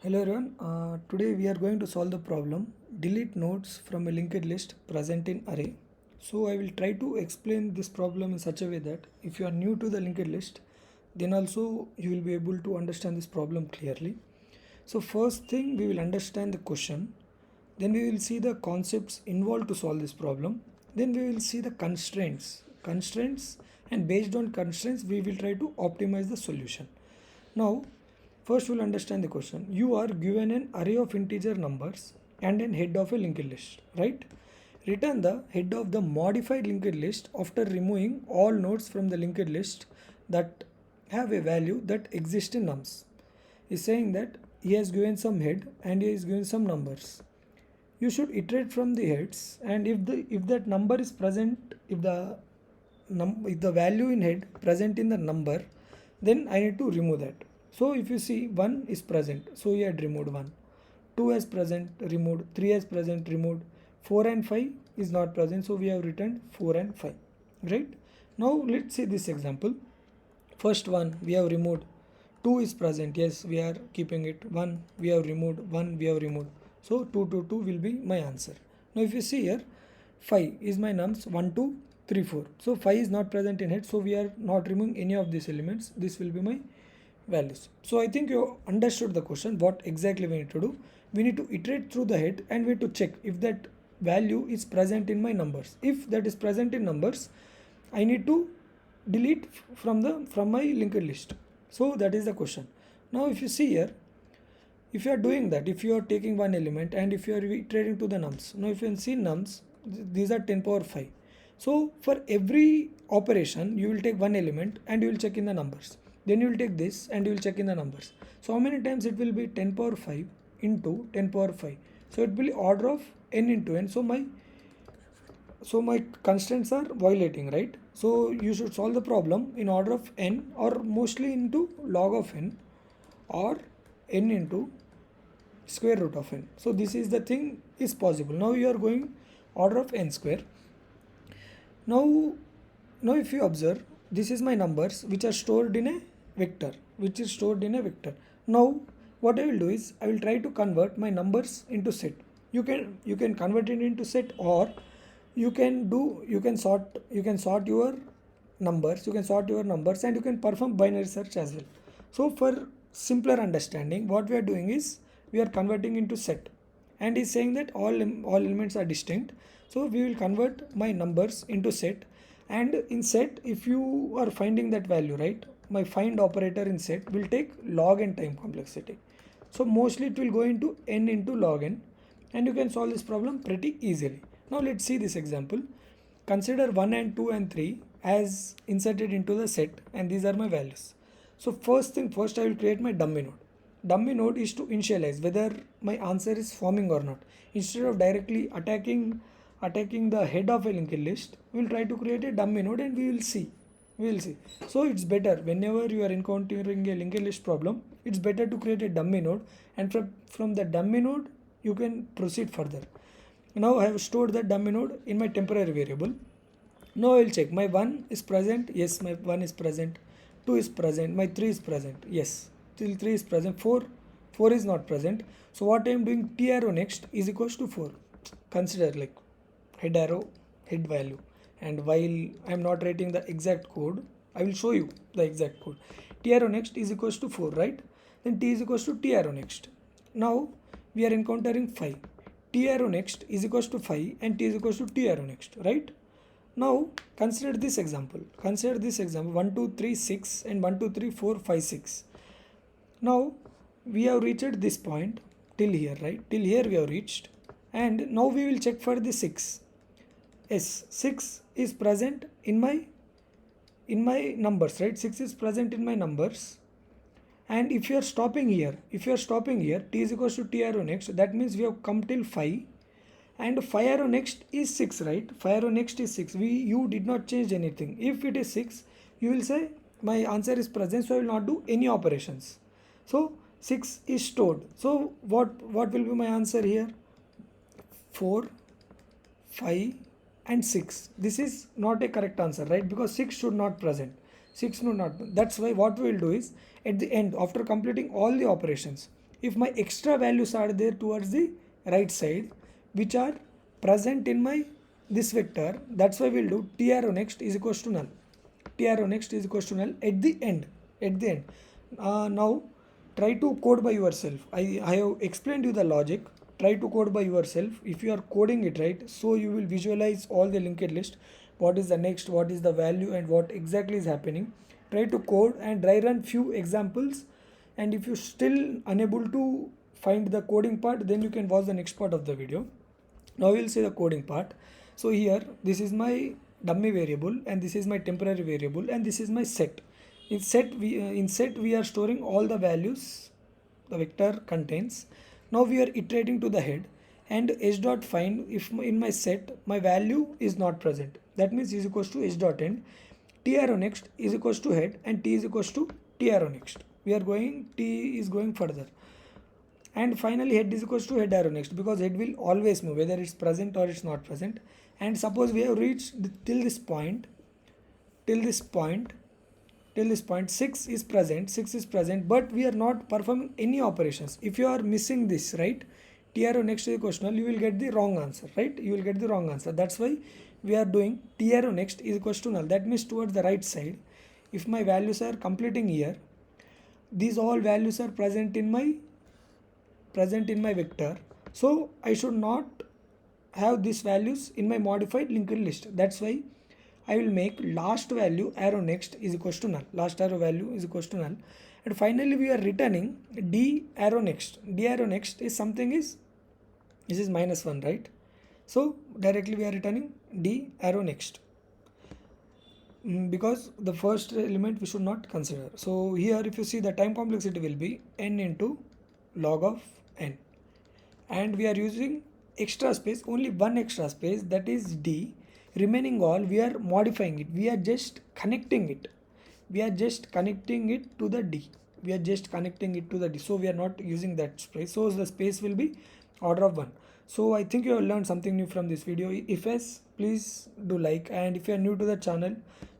Hello everyone, today we are going to solve the problem delete nodes from a linked list present in array. So I will try to explain this problem in such a way that if you are new to the linked list, then also you will be able to understand this problem clearly. So first thing, we will understand the question, then we will see the concepts involved to solve this problem, then we will see the constraints, and based on constraints we will try to optimize the solution. Now first we'll understand the question. You are given an array of integer numbers and an head of a linked list, right? Return the head of the modified linked list after removing all nodes from the linked list that have a value that exists in nums. He's saying that he has given some head and he has given some numbers. You should iterate from the heads, and if that number is present, if the value in head present in the number, then I need to remove that. So if you see 1 is present, so we had removed 1. 2 is present, removed. 3 is present, removed. 4 and 5 is not present, so we have returned 4 and 5. Right? Now let's see this example. First one we have removed. 2 is present, yes, we are keeping it. 1 we have removed, 1 we have removed. So 2 to 2 will be my answer. Now if you see here, 5 is my nums, 1, 2, 3, 4. So 5 is not present in head, so we are not removing any of these elements. This will be my values. So I think you understood the question, what exactly we need to do. We need to iterate through the head and we need to check if that value is present in my numbers. If that is present in numbers, I need to delete from my linked list. So that is the question. Now if you see here, if you are doing that, if you are taking one element and if you are iterating to the nums, now if you can see nums, these are 10 power 5. So for every operation you will take one element and you will check in the numbers. Then you will take this and you will check in the numbers. So how many times it will be 10 power 5 into 10 power 5. So it will be order of n into n. So my constraints are violating, right? So you should solve the problem in order of n, or mostly into log of n, or n into square root of n. So this is the thing is possible. Now you are going order of n square. Now if you observe, this is my numbers which are stored in a vector, Now what I will do is I will try to convert my numbers into set. You can convert it into set, or you can sort your numbers, and you can perform binary search as well. So for simpler understanding, what we are doing is we are converting into set, and is saying that all elements are distinct. So we will convert my numbers into set, and in set, if you are finding that value, right, my find operator in set will take log n time complexity. So mostly it will go into n into log n, and you can solve this problem pretty easily. Now let's see this example. Consider 1 and 2 and 3 as inserted into the set, and these are my values. So first thing first, I will create my dummy node. Dummy node is to initialize whether my answer is forming or not. Instead of directly attacking the head of a linked list, we will try to create a dummy node and we will see. So it's better whenever you are encountering a linked list problem, it's better to create a dummy node, and from the dummy node you can proceed further. Now I have stored the dummy node in my temporary variable. Now I will check my 1 is present, yes, my 1 is present, 2 is present, my 3 is present, yes, till 3 is present, 4 is not present. So what I am doing, t arrow next is equals to 4. Consider like head arrow, head value, and while I am not writing the exact code, I will show you the exact code. T arrow next is equals to 4, right? Then t is equals to t arrow next. Now we are encountering 5. T arrow next is equals to 5 and t is equals to t arrow next, right? Now consider this example. 1, 2, 3, 6 and 1, 2, 3, 4, 5, 6. Now we have reached this point till here, right? Till here we have reached, and now we will check for the 6. Yes, 6 is present in my numbers, right? 6 is present in my numbers. And if you are stopping here, t is equals to t arrow next, that means we have come till 5, and 5 arrow next is 6, right? 5 arrow next is 6. You did not change anything. If it is 6, you will say my answer is present, so I will not do any operations. So 6 is stored. So what will be my answer here? 4, 5 and 6. This is not a correct answer, right? Because 6 should not present. 6 should not. That's why what we will do is, at the end, after completing all the operations, if my extra values are there towards the right side which are present in my this vector, that's why we'll do t arrow next is equals to null. T arrow next is equals to null at the end. Now try to code by yourself. I have explained you the logic. Try to code by yourself. If you are coding it right, so you will visualize all the linked list, what is the next, what is the value, and what exactly is happening. Try to code and dry run few examples, and if you still unable to find the coding part, then you can watch the next part of the video. Now we'll see the coding part. So here this is my dummy variable and this is my temporary variable and this is my set. In set we are storing all the values the vector contains. Now we are iterating to the head, and h dot find if in my set my value is not present, that means is equals to h dot end t arrow next is equals to head and t is equals to t arrow next. We are going, t is going further, and finally head is equals to head arrow next, because head will always move whether it's present or it's not present. And suppose we have reached till this point 6 is present, but we are not performing any operations. If you are missing this, right, t arrow next is equals to null, you will get the wrong answer, right? You will get the wrong answer. That's why we are doing t arrow next is equals to null. That means towards the right side, if my values are completing here, these all values are present in my vector, so I should not have these values in my modified linked list. That's why I will make last value arrow next is equals to null. Last arrow value is equals to null. And finally we are returning d arrow next. D arrow next is something is, this is -1, right? So directly we are returning d arrow next, because the first element we should not consider. So here if you see, the time complexity will be n into log of n, and we are using extra space, only one extra space, that is d. Remaining all we are modifying it, we are just connecting it to the d. So we are not using that space, so the space will be order of 1. So I think you have learned something new from this video. If yes, please do like, and if you are new to the channel,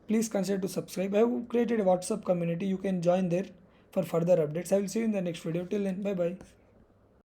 please consider to subscribe. I have created a WhatsApp community, you can join there for further updates. I will see you in the next video. Till then, bye bye.